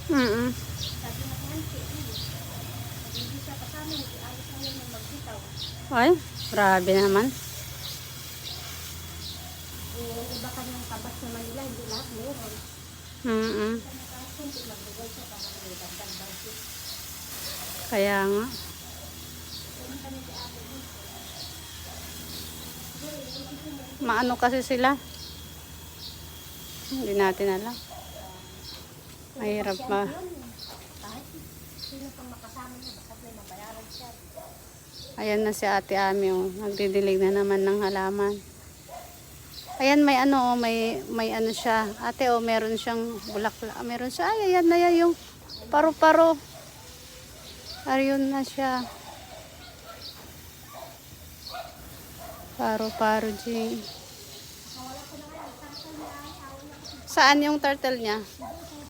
Mm. Sabi na kung hindi siya kasama, hindi alis na yan magbitaw. Ay, grabe naman. Yung iba kanyang tabas sa Manila, hindi lahat meron. Mm. Sa nakasunti, magbigay siya para may dagdag budget. Kaya nga. Maano kasi sila. Hindi natin alam. Mahirap ba? Kahit sino pang makasama niya, basta may mabayaran siya. Ayan na si Ate Ami, oh. Nagdidilig na naman ng halaman. Ayan, may ano, oh, may ano siya. Ate, oh, meron siyang bulaklak. Meron siya. Ay, ayan na yan yung paru-paro. Ayun na siya. Paru-paro, Jing. Saan yung turtle niya?